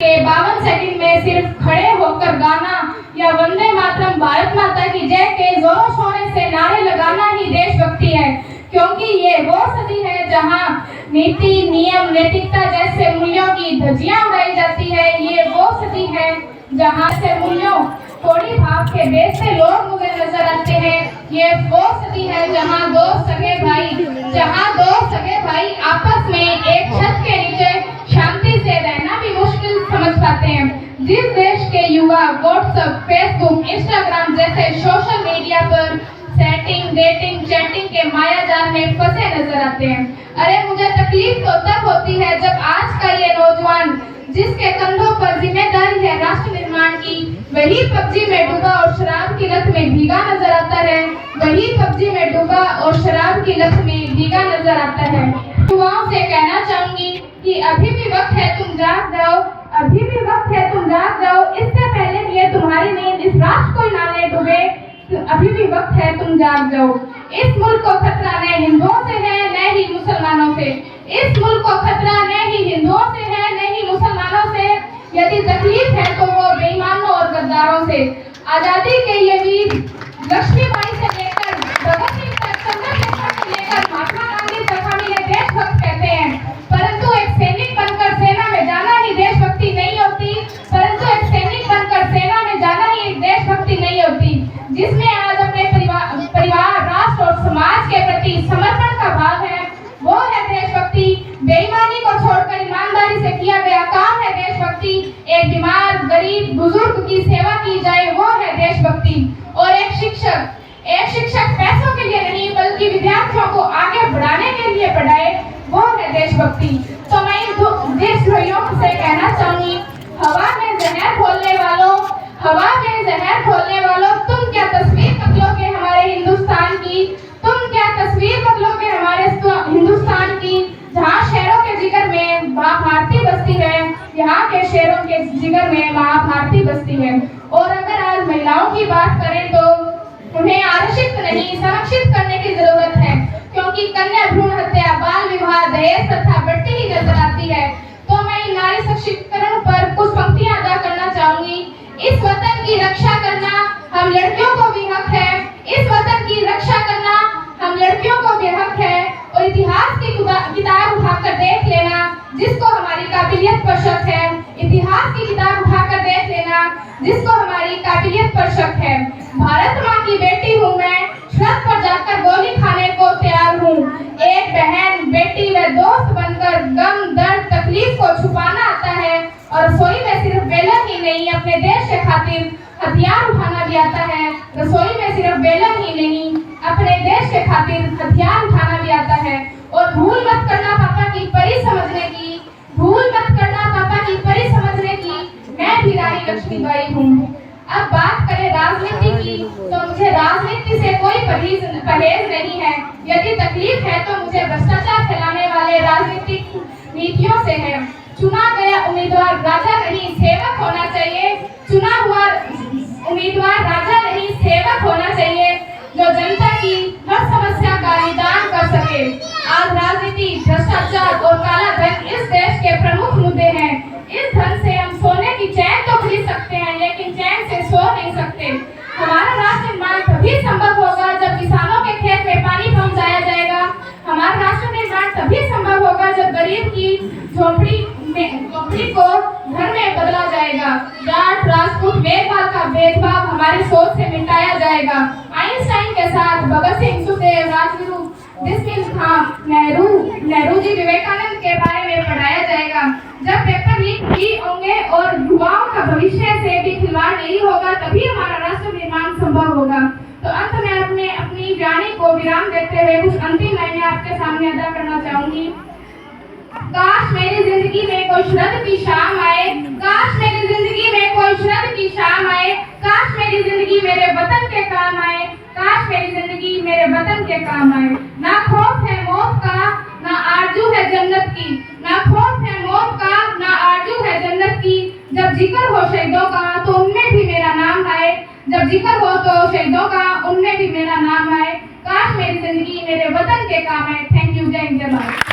के 52 सेकंड में सिर्फ खड़े होकर गाना या वंदे मातरम भारत माता की जय के जोरों शोरों से नारे लगाना ही देशभक्ति है, क्योंकि ये वो सदी है जहां नीति नियम नैतिकता जैसे मूल्यों की धज्जियां उड़ाई जाती है। ये वो सदी है जहां से मूल्यों थोड़ी भाव के बेस से लोग मुझे नजर आते हैं। ये वो सदी है जहां दो सगे भाई आपस में एक छत के नीचे शांति से रहना भी मुश्किल समझ पाते हैं। जिस देश के युवा व्हाट्सएप, फेसबुक, इंस्टाग्राम जैसे सोशल मीडिया पर सेटिंग, डेटिंग, चैटिंग के मायाजाल में फंसे नजर आते हैं। अरे मुझे तकलीफ तो तब होती है जब आज का ये नौजवान जिसके कंधों पर जिम्मेदारी है राष्ट्र निर्माण की, वही पबजी में डूबा और शराब की लत में भीगा नजर आता है। वही पबजी में डूबा और शराब की लत में भीगा नजर आता है। युवाओं से कहना चाहूंगी कि अभी भी वक्त है, तुम जाग जाओ। अभी भी वक्त है, तुम जाग जाओ। इससे पहले कि ये तुम्हारी नींद इस राष्ट्र को ना ले डूबे, अभी भी वक्त है, तुम जाग जाओ। इस मुल्क को खतरा न हिंदुओं से है न ही मुसलमानों से। इस मुल्क को खतरा न ही हिंदुओं से है न ही मुसलमानों से। यदि तकलीफ है तो वो बेईमानों और गद्दारों से। आजादी के ये वीर लक्ष्मीबाई से लेकर भगत सिंह तक, चंद्रशेखर से लेकर महात्मा गांधी तक हम इन्हें देशभक्त कहते हैं, परंतु एक सैनिक बनकर सेना में जाना ही देशभक्ति नहीं होती। परंतु एक सैनिक बनकर सेना में जाना ही एक देशभक्ति नहीं होती, जिसमें आज अपने परिवार, राष्ट्र और समाज के प्रति समर्पण का भाव है, वो है देशभक्ति। बेईमानी को छोड़कर ईमानदारी से किया गया काम है देशभक्ति। एक बीमार, गरीब, बुजुर्ग की सेवा की जाए, वो है देशभक्ति। और एक शिक्षक पैसों के लिए नहीं बल्कि विद्यार्थियों को आगे बढ़ाने के लिए पढ़ाए, वो है देशभक्ति। तो मैं इन देशद्रोहियों से कहना चाहूंगी, हवा में जहर घोलने वालों, तुम क्या तस्वीर बदलोगे हमारे हिंदुस्तान की? तुम क्या तस्वीर बदलोगे हमारे हिंदुस्तान की? जहाँ शेरों के जिगर में माँ भारती बसती है, यहाँ के शेरों के जिगर में माँ भारती बसती है। और अगर आज महिलाओं की बात करें तो उन्हें आरक्षित नहीं, संरक्षित करने की जरूरत है, क्योंकि कन्या भ्रूण हत्या, बाल विवाह, दहेज प्रथा बढ़ती ही नजर आती है। तो मैं नारी सशक्तिकरण पर कुछ पंक्तियां अदा करना चाहूंगी। इस वतन की रक्षा करना हम लड़कियों को भी हक है। इस वतन की रक्षा करना हम लड़कियों को भी हक है। और इतिहास की किताब उठाकर देख लेना जिसको हमारी काबिलियत पर शक है। इतिहास की किताब उठाकर देख लेना जिसको हमारी काबिलियत पर शक है। भारत माँ की बेटी हूँ मैं, छत पर जाकर गोली खाने को तैयार हूँ। एक बहन, बेटी व दोस्त बनकर गम, दर्द, तकलीफ को छुपाना आता है। और रसोई में सिर्फ बेलन ही नहीं, अपने देश के खातिर हथियार उठाना भी आता है। रसोई में सिर्फ बेलन ही नहीं, अपने देश के खातिर हथियार उठाना भी आता है। और भूल मत करना पापा की परी समझने की, भूल मत करना पापा की परी समझने की, मैं भी रानी लक्ष्मीबाई हूँ। अब बात करें राजनीति की, तो मुझे राजनीति से कोई परहेज नहीं है। यदि तकलीफ है तो मुझे भ्रष्टाचार फैलाने वाले राजनीतिक नीतियों से है। चुना गया उम्मीदवार राजा नहीं सेवक होना चाहिए। चुना हुआ उम्मीदवार राजा नहीं सेवक होना चाहिए, जो जनता की हर समस्या का निदान कर सके। आज राजनीति, भ्रष्टाचार और काला धन इस देश के प्रमुख मुद्दे हैं। इस धन से हम सोने की चैन तो खरीद सकते हैं, लेकिन चैन से सो नहीं सकते। हमारा राष्ट्र निर्माण तभी संभव होगा जब किसानों के खेत में पानी पहुंचाया जाएगा। हमारा राष्ट्र निर्माण तभी संभव होगा जब गरीब की झोपड़ी को घर में बदला जाएगा। जाट, राजपूत, मेघवाल का भेदभाव हमारी सोच से मिटाया जाएगा। आइंस्टाइन के साथ भगत सिंह, सुखदेव, राजगुरु, बिस्मिल खां, नेहरू जी, विवेकानंद के बारे में पढ़ाया जाएगा। जब पेपर लीक भी होंगे और युवाओं का भविष्य से भी खिलवाड़ नहीं होगा, तभी हमारा राष्ट्र निर्माण संभव होगा। तो अंत में अपनी वाणी को विराम देते हुए कुछ अंतिम लाइनें आपके सामने अदा करना चाहूंगी। काश मेरी जिंदगी में कोई शरद की शाम आए, काश मेरी जिंदगी में कोई शरद की शाम आए, काश मेरी जिंदगी मेरे वतन के काम आए, काश मेरी जिंदगी मेरे वतन के काम आए। ना खौफ है मौत का, ना आरजू है जन्नत की, ना खौफ है मौत का, ना आरजू है जन्नत की। जब जिक्र हो शहीदों का तो उनमें भी मेरा नाम आए, जब जिक्र हो तो शहीदों का उनमें भी मेरा नाम आए। काश मेरी जिंदगी मेरे वतन के काम आए। Thank you. जय हिंद, जय भारत।